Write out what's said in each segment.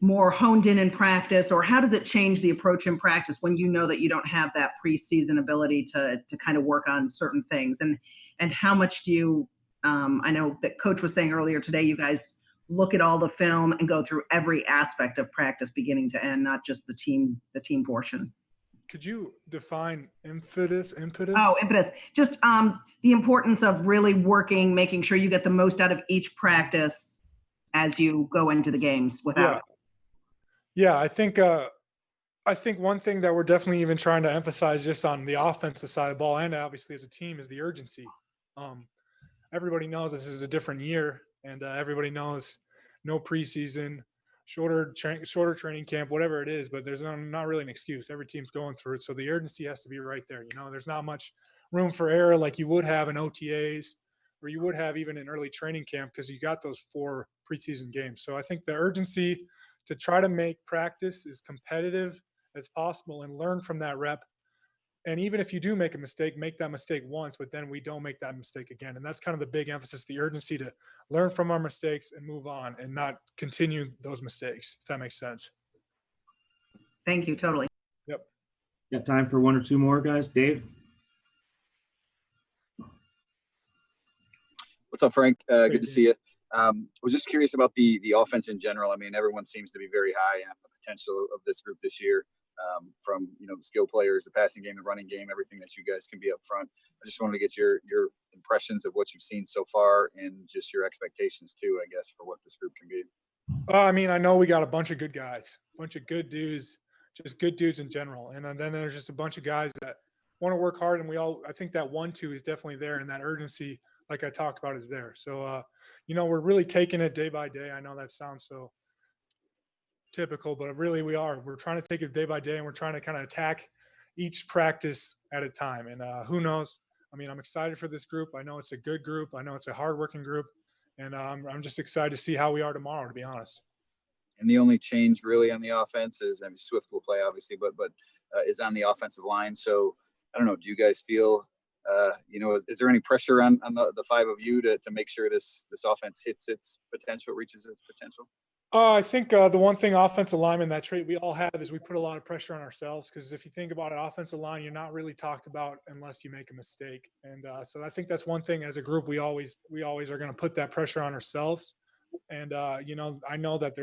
more honed in practice, or how does it change the approach in practice when you know that you don't have that preseason ability to kind of work on certain things? And how much do you, I know that Coach was saying earlier today, you guys look at all the film and go through every aspect of practice beginning to end, not just the team portion. Could you define impetus? Oh, impetus. Just the importance of really working, making sure you get the most out of each practice as you go into the games without. Yeah, I think one thing that we're definitely even trying to emphasize just on the offensive side of the ball and obviously as a team is the urgency. Everybody knows this is a different year, and everybody knows no preseason, shorter training camp, whatever it is, but there's not really an excuse. Every team's going through it, so the urgency has to be right there. There's not much room for error like you would have in OTAs or you would have even in early training camp because you got those 4 preseason games. So I think the urgency to try to make practice as competitive as possible and learn from that rep. And even if you do make a mistake, make that mistake once, but then we don't make that mistake again. And that's kind of the big emphasis, the urgency to learn from our mistakes and move on and not continue those mistakes, if that makes sense. Thank you. Totally. Yep. Got time for 1 or 2 more, guys? Dave? What's up, Frank? Good to see you. I was just curious about the offense in general. I mean, everyone seems to be very high on the potential of this group this year. From the skill players, the passing game, the running game, everything that you guys can be up front. I just wanted to get your impressions of what you've seen so far and just your expectations too, I guess, for what this group can be. I mean, I know we got a bunch of good guys, a bunch of good dudes, just good dudes in general. And then there's just a bunch of guys that want to work hard. And I think that 1-2 is definitely there. And that urgency, like I talked about, is there. So, we're really taking it day by day. I know that sounds so typical, but really we're trying to take it day by day, and we're trying to kind of attack each practice at a time. And who knows? I mean, I'm excited for this group. I know it's a good group. I know it's a hardworking group, and I'm just excited to see how we are tomorrow, to be honest. And the only change really on the offense is, I mean, Swift will play obviously, but is on the offensive line. So I don't know. Do you guys feel, is there any pressure on the 5 of you to make sure this offense hits its potential, reaches its potential? I think the one thing offensive lineman, that trait we all have, is we put a lot of pressure on ourselves, because if you think about it, offensive line, you're not really talked about unless you make a mistake. And so I think that's one thing as a group, we always are going to put that pressure on ourselves. And, I know that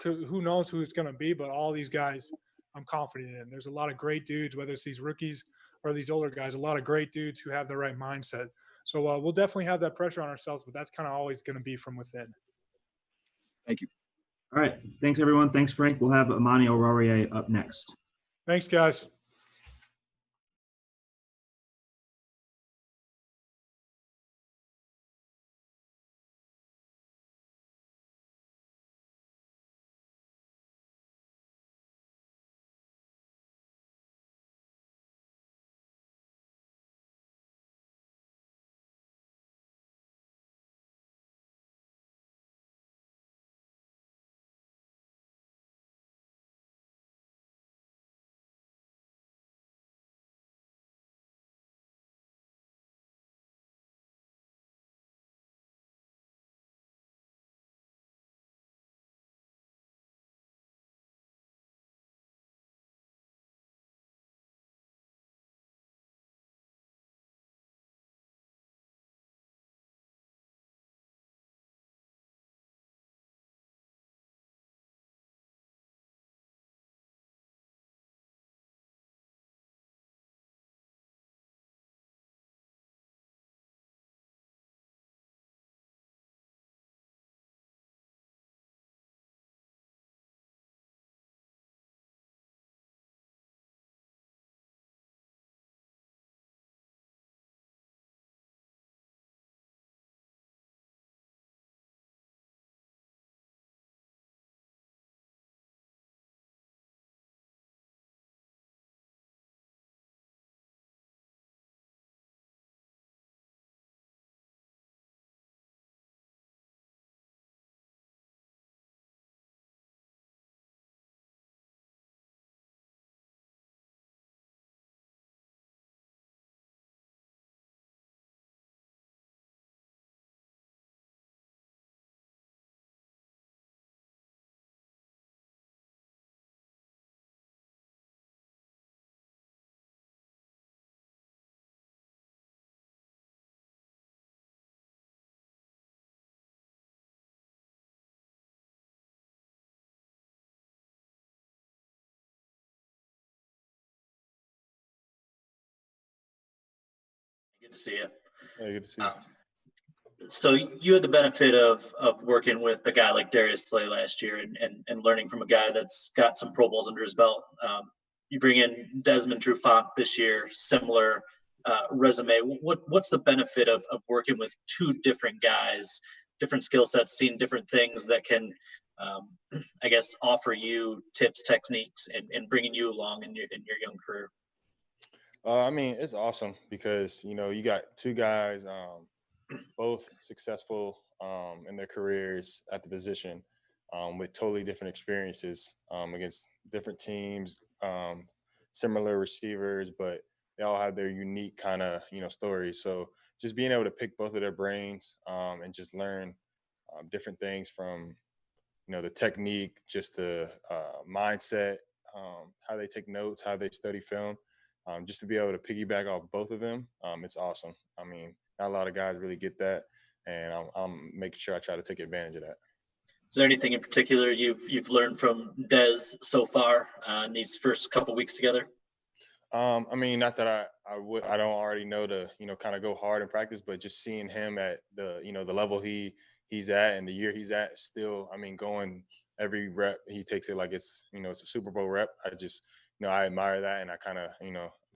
who knows who it's going to be, but all these guys I'm confident in. There's a lot of great dudes, whether it's these rookies or these older guys, a lot of great dudes who have the right mindset. So we'll definitely have that pressure on ourselves, but that's kind of always going to be from within. Thank you. All right. Thanks, everyone. Thanks, Frank. We'll have Amani Oruwariye up next. Thanks, guys. Good to see you. Yeah, good to see you. So you had the benefit of working with a guy like Darius Slay last year and learning from a guy that's got some Pro Bowls under his belt. You bring in Desmond Trufant this year, similar resume. What's the benefit of working with two different guys, different skill sets, seeing different things that can, I guess, offer you tips, techniques, and bringing you along in your young career? I mean, it's awesome because, you got two guys, both successful in their careers at the position, with totally different experiences against different teams, similar receivers, but they all have their unique kind of, stories. So just being able to pick both of their brains and just learn different things from, the technique, just the mindset, how they take notes, how they study film. Just to be able to piggyback off both of them, it's awesome. I mean, not a lot of guys really get that, and I'm making sure I try to take advantage of that. Is there anything in particular you've learned from Des so far in these first couple weeks together? I mean, not that I don't already know to, kind of go hard in practice, but just seeing him at the, the level he's at and the year he's at still, I mean, going every rep, he takes it like it's, it's a Super Bowl rep. I just, I admire that. And I kind of,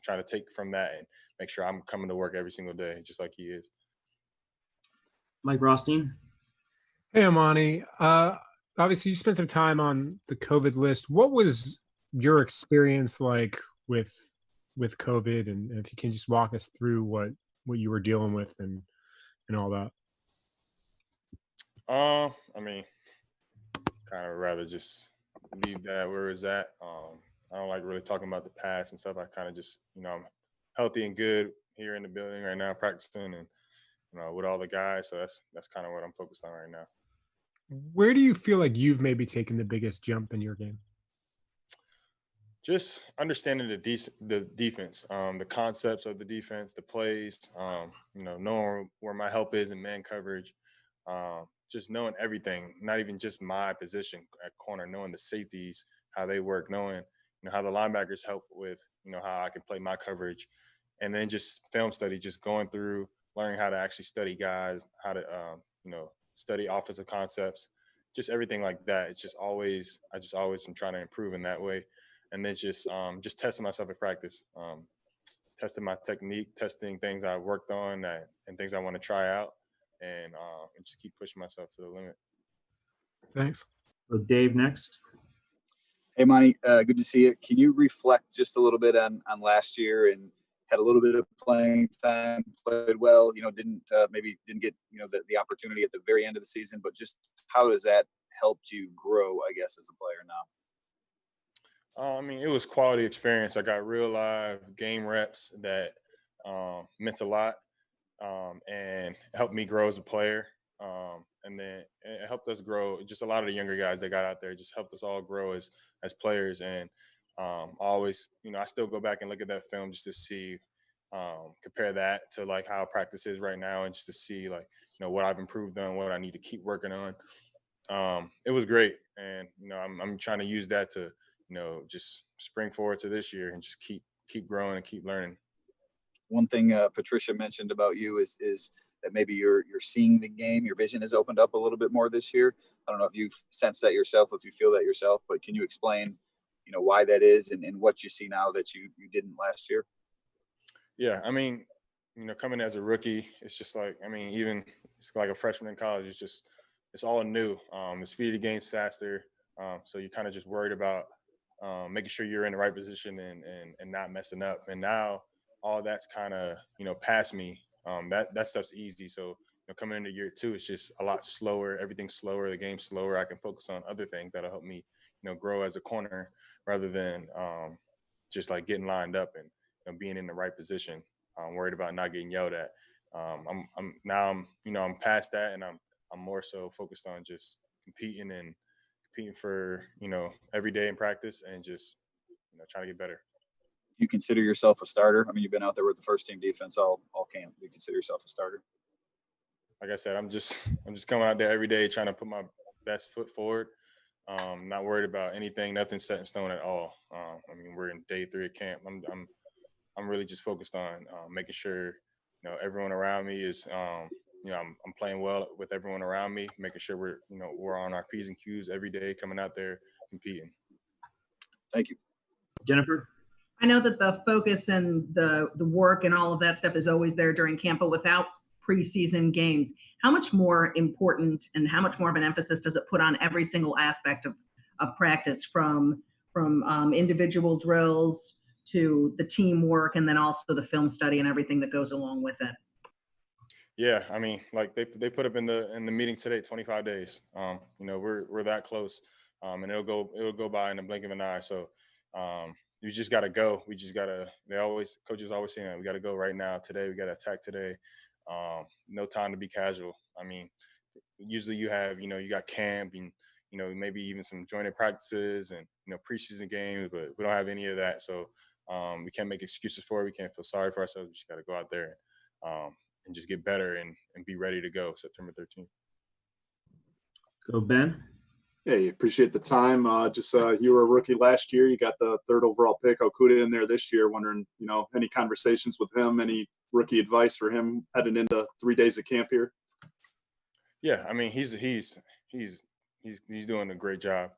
try to take from that and make sure I'm coming to work every single day, just like he is. Mike Rothstein. Hey, Amani. Obviously, you spent some time on the COVID list. What was your experience like with COVID? And if you can just walk us through what you were dealing with and all that. I mean, kind of rather just leave that where it's at. I don't like really talking about the past and stuff. I kind of just, I'm healthy and good here in the building right now, practicing and, with all the guys. So that's kind of what I'm focused on right now. Where do you feel like you've maybe taken the biggest jump in your game? Just understanding the defense, the concepts of the defense, the plays, knowing where my help is in man coverage, just knowing everything, not even just my position at corner, knowing the safeties, how they work, knowing, how the linebackers help with, how I can play my coverage. And then just film study, just going through, learning how to actually study guys, how to, study offensive concepts, just everything like that. It's just always, I just always am trying to improve in that way. And then just testing myself in practice, testing my technique, testing things I worked on and things I want to try out, and just keep pushing myself to the limit. Thanks. So Dave next. Hey, Monty, good to see you. Can you reflect just a little bit on last year and had a little bit of playing time, played well, maybe didn't get, the opportunity at the very end of the season, but just how has that helped you grow, I guess, as a player now? I mean, it was quality experience. I got real live game reps that meant a lot and helped me grow as a player. And then it helped us grow. Just a lot of the younger guys that got out there just helped us all grow as players. And always, I still go back and look at that film just to see, compare that to like how practice is right now and just to see like, what I've improved on, what I need to keep working on. It was great. And, I'm trying to use that to, just spring forward to this year and just keep growing and keep learning. One thing Patricia mentioned about you is that maybe you're seeing the game, your vision has opened up a little bit more this year. I don't know if you've sensed that yourself, if you feel that yourself, but can you explain, why that is and what you see now that you didn't last year? Yeah, I mean, coming as a rookie, it's just like, I mean, even it's like a freshman in college, it's all new. The speed of the game's faster. So you're kind of just worried about making sure you're in the right position and not messing up. And now all that's kind of, past me. That stuff's easy. So coming into year two, it's just a lot slower. Everything's slower. The game's slower. I can focus on other things that'll help me, grow as a corner rather than just like getting lined up and being in the right position. I'm worried about not getting yelled at. I'm past that, and I'm more so focused on just competing for, every day in practice and just, trying to get better. You consider yourself a starter? I mean, you've been out there with the first team defense all camp. Do you consider yourself a starter? Like I said, I'm just coming out there every day trying to put my best foot forward. Not worried about anything, nothing set in stone at all. I mean, we're in day 3 of camp. I'm really just focused on making sure everyone around me is, I'm playing well with everyone around me, making sure we're on our P's and Q's every day, coming out there competing. Thank you. Jennifer? I know that the focus and the work and all of that stuff is always there during camp, but without preseason games, how much more important and how much more of an emphasis does it put on every single aspect of practice, from individual drills to the teamwork, and then also the film study and everything that goes along with it? Yeah, I mean, like they put up in the meeting today, 25 days. We're that close, and it'll go by in the blink of an eye. So you just got to go. We just got to. Coaches always saying, we got to go right now, today. We got to attack today. No time to be casual. I mean, usually you have, you got camp and, maybe even some jointed practices and, preseason games, but we don't have any of that. So we can't make excuses for it. We can't feel sorry for ourselves. We just got to go out there and just get better and be ready to go September 13th. So Ben? Hey, appreciate the time. You were a rookie last year. You got the 3rd overall pick. Okuda in there this year. Wondering, any conversations with him, any rookie advice for him heading into 3 days of camp here? Yeah, I mean, he's doing a great job.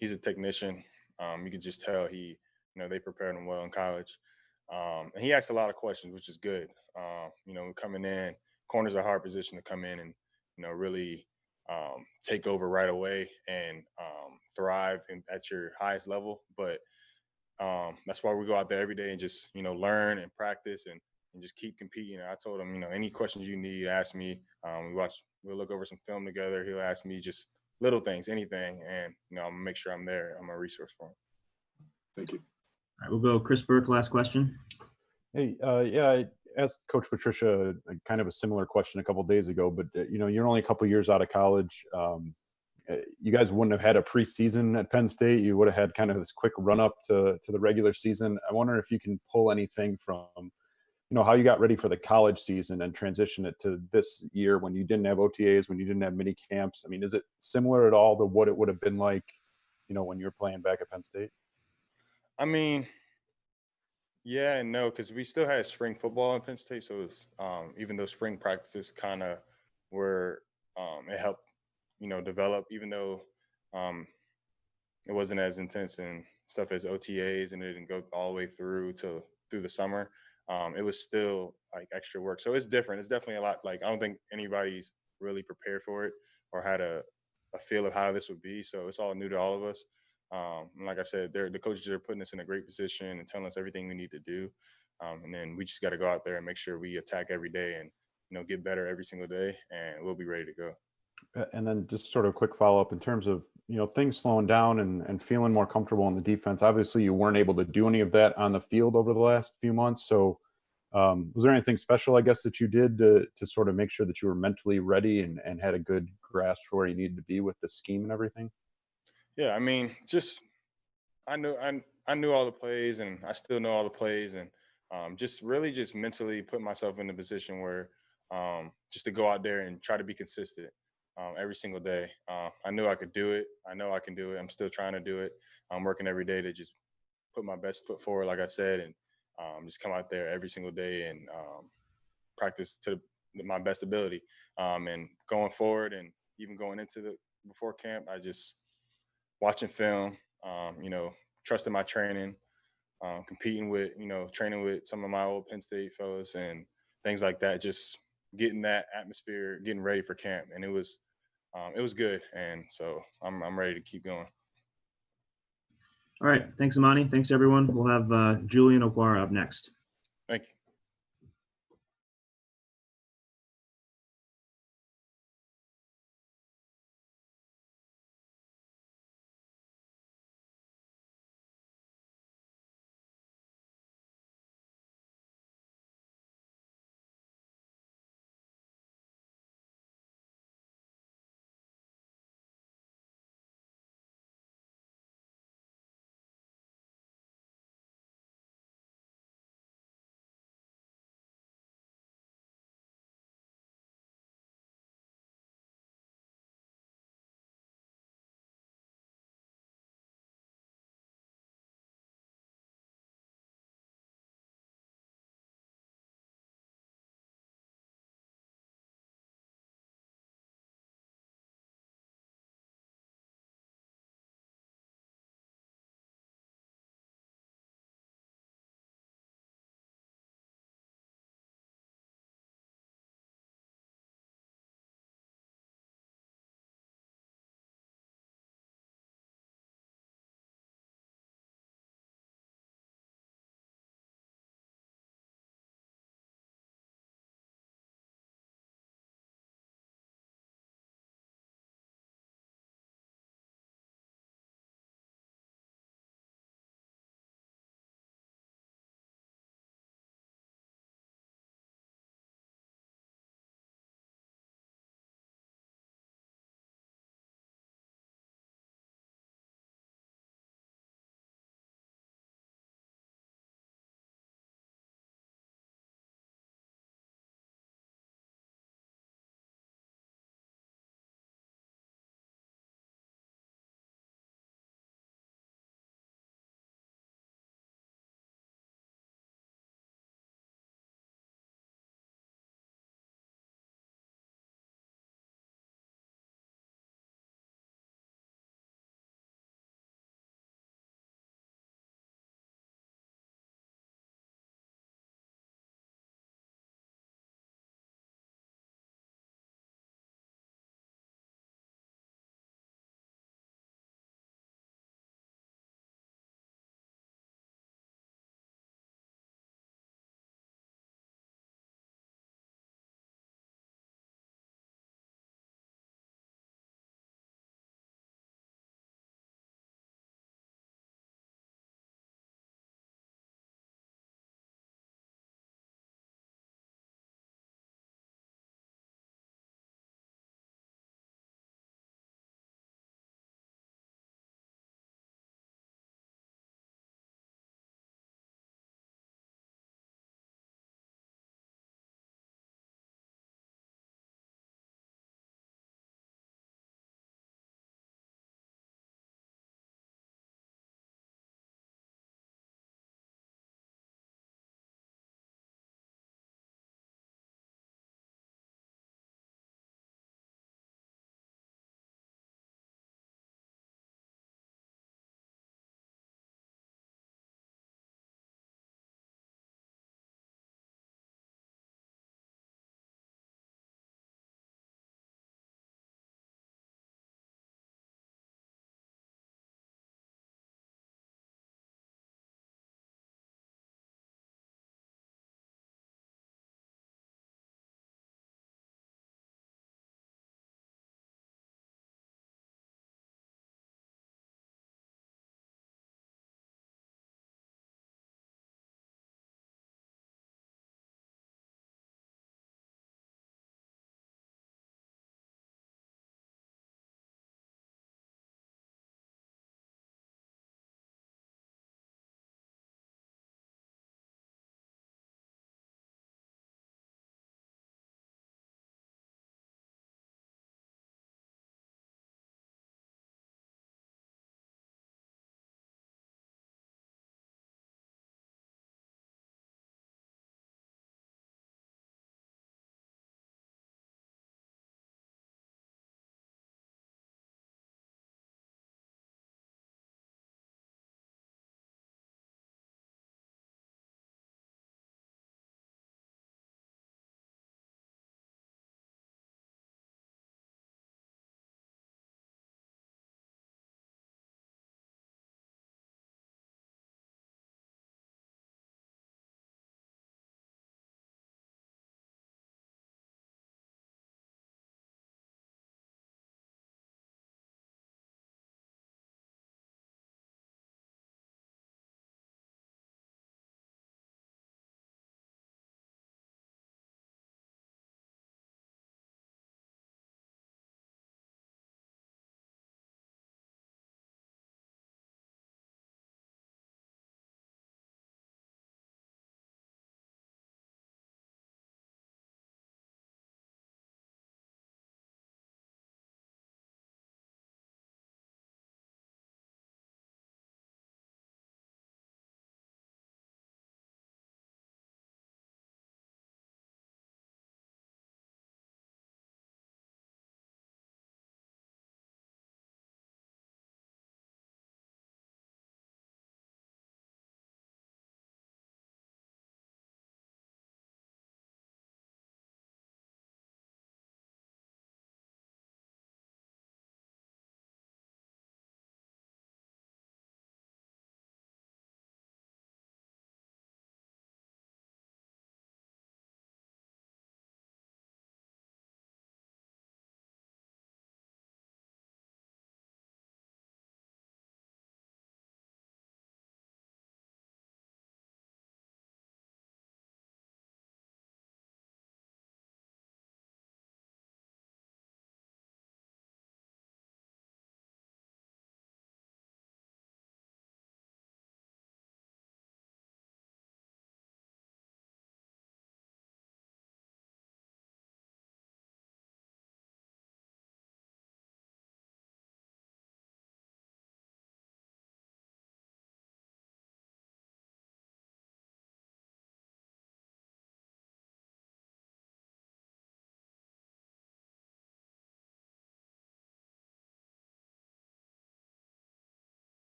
He's a technician. You can just tell they prepared him well in college. And he asked a lot of questions, which is good. Coming in, corner's a hard position to come in and, really take over right away and thrive at your highest level. But that's why we go out there every day and just, learn and practice and just keep competing. And I told him, any questions you need, ask me. We'll look over some film together. He'll ask me just little things, anything. And, I'm gonna make sure I'm there. I'm a resource for him. Thank you. All right, we'll go Chris Burke, last question. Hey, I asked Coach Patricia kind of a similar question a couple of days ago, but you're only a couple of years out of college. You guys wouldn't have had a preseason at Penn State. You would have had kind of this quick run up to the regular season. I wonder if you can pull anything from, how you got ready for the college season and transition it to this year when you didn't have OTAs, when you didn't have mini camps. I mean, is it similar at all to what it would have been like, when you were playing back at Penn State? I mean, yeah and no, because we still had spring football in Penn State. So it was, even though spring practices kind of were, it helped, develop, even though it wasn't as intense and stuff as OTAs and it didn't go all the way through the summer. It was still like extra work. So it's different. It's definitely a lot. Like, I don't think anybody's really prepared for it or had a feel of how this would be. So it's all new to all of us. And like I said, the coaches are putting us in a great position and telling us everything we need to do. And then we just got to go out there and make sure we attack every day and, get better every single day, and we'll be ready to go. And then just sort of a quick follow-up in terms of, things slowing down and feeling more comfortable in the defense. Obviously, you weren't able to do any of that on the field over the last few months. So was there anything special, I guess, that you did to sort of make sure that you were mentally ready and had a good grasp for where you needed to be with the scheme and everything? Yeah, I mean, just I knew all the plays, and I still know all the plays, and just really just mentally put myself in a position where just to go out there and try to be consistent every single day. I knew I could do it. I know I can do it. I'm still trying to do it. I'm working every day to just put my best foot forward, like I said, and just come out there every single day and practice to my best ability. And going forward and even going into before camp, I just watching film, trusting my training, competing with, training with some of my old Penn State fellows and things like that, just getting that atmosphere, getting ready for camp. And it was good. And so I'm ready to keep going. All right. Thanks, Amani. Thanks, everyone. We'll have Julian Okwara up next. Thank you.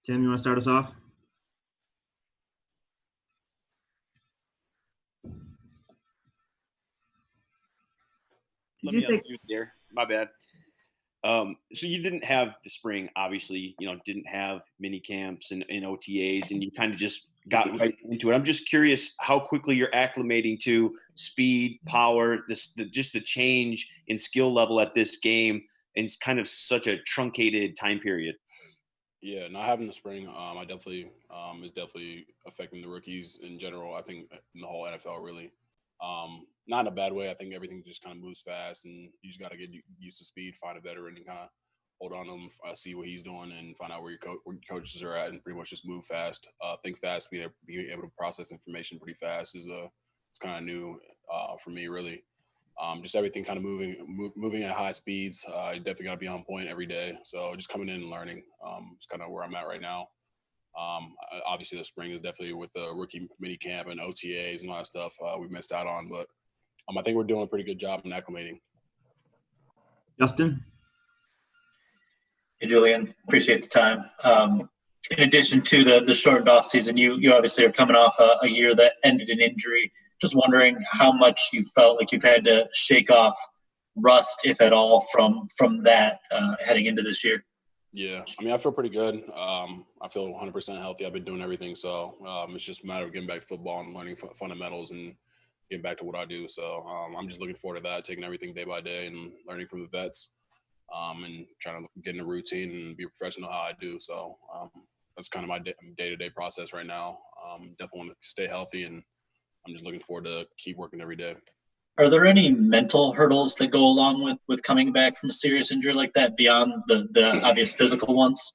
Tim, you want to start us off? Did Let you me say unmute there. My bad. So you didn't have the spring, obviously, didn't have mini camps and OTAs, and you kind of just got right into it. I'm just curious how quickly you're acclimating to speed, power, just the change in skill level at this game, and it's kind of such a truncated time period. Yeah, not having the spring, I definitely is definitely affecting the rookies in general. I think in the whole NFL really, not in a bad way. I think everything just kind of moves fast, and you just got to get used to speed, find a veteran, and kind of hold on to him, see what he's doing, and find out where your coaches are at, and pretty much just move fast, think fast, being able to process information pretty fast it's kind of new for me really. Just everything kind of moving at high speeds. You definitely got to be on point every day. So just coming in and learning is kind of where I'm at right now. Obviously, the spring is definitely with the rookie mini camp and OTAs and all that stuff we missed out on. But I think we're doing a pretty good job in acclimating. Justin? Hey, Julian, appreciate the time. In addition to the shortened off season, you obviously are coming off a year that ended in injury. Just wondering how much you felt like you've had to shake off rust, if at all, from that heading into this year. Yeah, I feel pretty good. I feel 100% healthy. I've been doing everything, so it's just a matter of getting back to football and learning fundamentals and getting back to what I do. So I'm just looking forward to that, taking everything day by day and learning from the vets, and trying to get in a routine and be a professional how I do. So that's kind of my day-to-day process right now. Definitely want to stay healthy, and I'm just looking forward to keep working every day. Are there any mental hurdles that go along with coming back from a serious injury like that beyond the obvious physical ones?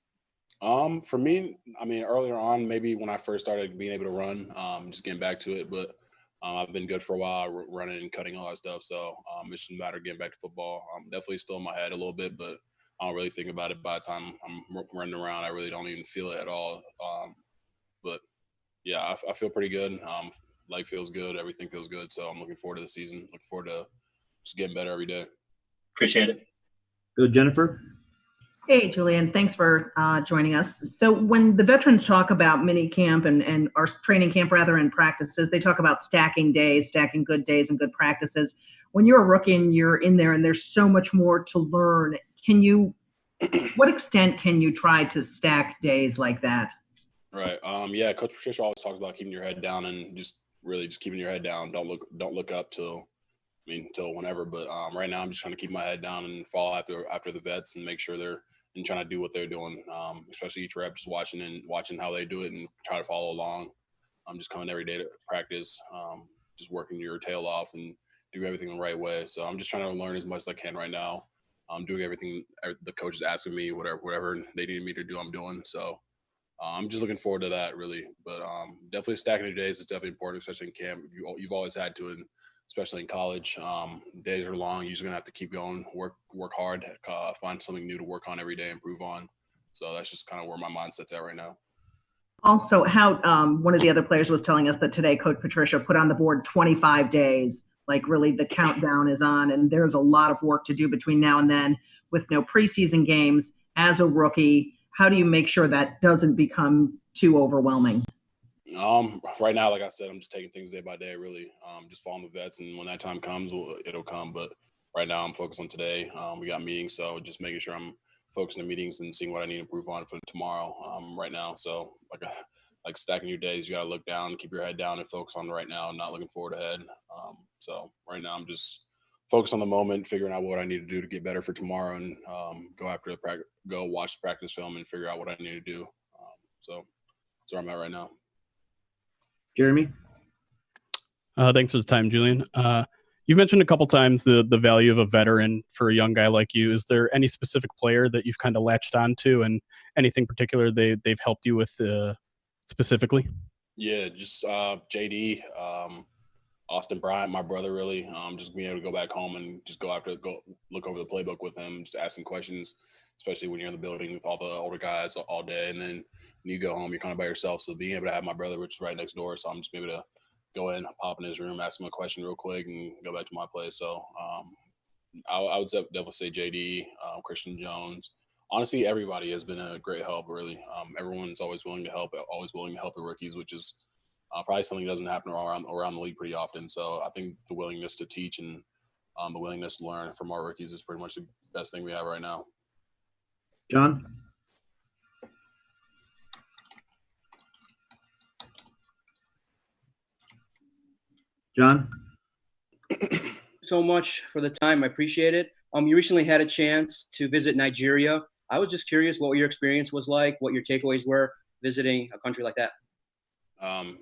For me, earlier on, maybe when I first started being able to run, just getting back to it, but I've been good for a while, running and cutting all that stuff. So it's just a matter of getting back to football. Definitely still in my head a little bit, but I don't really think about it by the time I'm running around. I really don't even feel it at all. But yeah, I feel pretty good. Leg feels good. Everything feels good. So I'm looking forward to the season. Looking forward to just getting better every day. Appreciate it. Good, Jennifer? Hey, Julian, thanks for joining us. So when the veterans talk about mini camp and our training camp rather and practices, they talk about stacking days, stacking good days and good practices. When you're a rookie and you're in there and there's so much more to learn, what extent can you try to stack days like that? Right. Yeah, Coach Patricia always talks about keeping your head down and just keeping your head down. Don't look up till whenever. But right now I'm just trying to keep my head down and follow after the vets and make sure they're and trying to do what they're doing. Especially each rep, just watching how they do it and try to follow along. I'm just coming every day to practice, just working your tail off and do everything the right way. So I'm just trying to learn as much as I can right now. I'm doing everything the coach is asking me, whatever they need me to do, I'm doing. So I'm just looking forward to that, really. But definitely stacking your days is definitely important, especially in camp. You've always had to, and especially in college. Days are long. You're just gonna have to keep going, work hard, find something new to work on every day, improve on. So that's just kind of where my mindset's at right now. Also, how one of the other players was telling us that today Coach Patricia put on the board 25 days. Like really, the countdown is on, and there's a lot of work to do between now and then with no preseason games. As a rookie, how do you make sure that doesn't become too overwhelming? Right now, like I said, I'm just taking things day by day, really. Just following the vets, and when that time comes, it'll come. But right now, I'm focused on today. We got meetings, so just making sure I'm focused on the meetings and seeing what I need to improve on for tomorrow. Right now, so like stacking your days, you got to look down, keep your head down, and focus on right now, not looking forward ahead. So right now, I'm just focused on the moment, figuring out what I need to do to get better for tomorrow, and go watch the practice film and figure out what I need to do. So that's where I'm at right now. Jeremy? Thanks for the time, Julian. You've mentioned a couple times the value of a veteran for a young guy like you. Is there any specific player that you've kind of latched onto, and anything particular they've helped you with specifically? Yeah, just JD, Austin Bryant, my brother, really. Just being able to go back home and just go look over the playbook with him, just asking questions, especially when you're in the building with all the older guys all day. And then when you go home, you're kind of by yourself. So being able to have my brother, which is right next door, so I'm just able to go in, pop in his room, ask him a question real quick, and go back to my place. So I would definitely say JD, Christian Jones, honestly, everybody has been a great help. Really, everyone's always willing to help the rookies, which is probably something that doesn't happen around the league pretty often. So I think the willingness to teach and the willingness to learn from our rookies is pretty much the best thing we have right now. John? John? So much for the time. I appreciate it. You recently had a chance to visit Nigeria. I was just curious what your experience was like, what your takeaways were visiting a country like that. I'm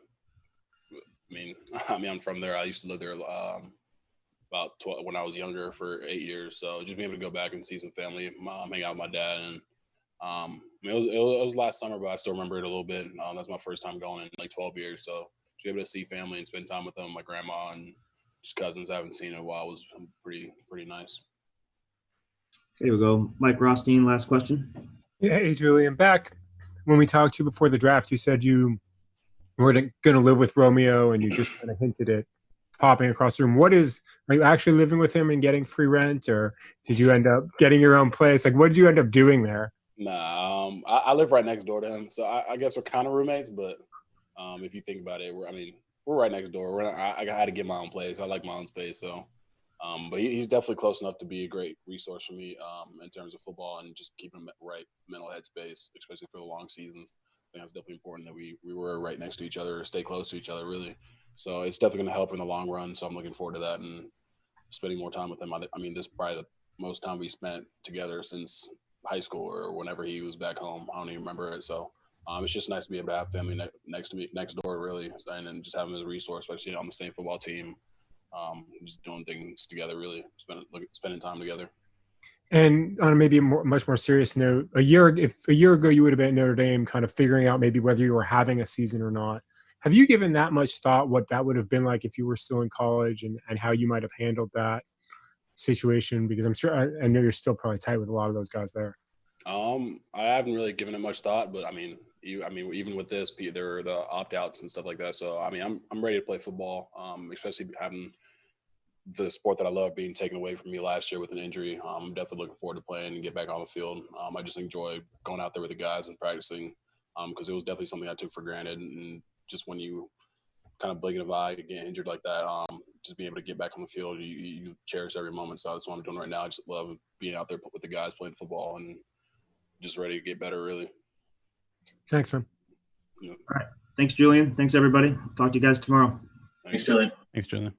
from there. I used to live there about 12 when I was younger for 8 years. So just being able to go back and see some family, hang out with my dad, and it was last summer, but I still remember it a little bit. That's my first time going in like 12 years. So to be able to see family and spend time with them, my grandma and just cousins I haven't seen in a while, was pretty nice. Okay, we'll go Mike Rothstein, last question. Yeah, hey, Julian, back when we talked to you before the draft, you said you were going to live with Romeo, and you just kind of hinted at popping across the room. Are you actually living with him and getting free rent, or did you end up getting your own place? Like, what did you end up doing there? Nah, I live right next door to him, so I guess we're kind of roommates. But if you think about it, we're right next door. I had to get my own place. I like my own space, so. But he's definitely close enough to be a great resource for me in terms of football and just keeping him right mental headspace, especially for the long seasons. I think it's definitely important that we were right next to each other, or stay close to each other, really. So it's definitely going to help in the long run. So I'm looking forward to that and spending more time with him. This is probably the most time we spent together since high school or whenever he was back home. I don't even remember it. So it's just nice to be able to have family next to me, next door, really, and then just have him as a resource, especially on the same football team. Just doing things together, really spending time together. And on maybe a much more serious note, a year ago you would have been at Notre Dame, kind of figuring out maybe whether you were having a season or not. Have you given that much thought what that would have been like if you were still in college, and how you might have handled that situation? Because I'm sure I know you're still probably tight with a lot of those guys there. I haven't really given it much thought, but even with this, there are the opt-outs and stuff like that. So I'm ready to play football, especially having the sport that I love being taken away from me last year with an injury. I'm definitely looking forward to playing and get back on the field. I just enjoy going out there with the guys and practicing, because it was definitely something I took for granted. And just when you kind of blink of an eye, get injured like that, just being able to get back on the field, you cherish every moment. So that's what I'm doing right now. I just love being out there with the guys playing football and just ready to get better, really. Thanks, man. All right. Thanks, Julian. Thanks, everybody. Talk to you guys tomorrow. Thanks, Julian. Thanks, Julian.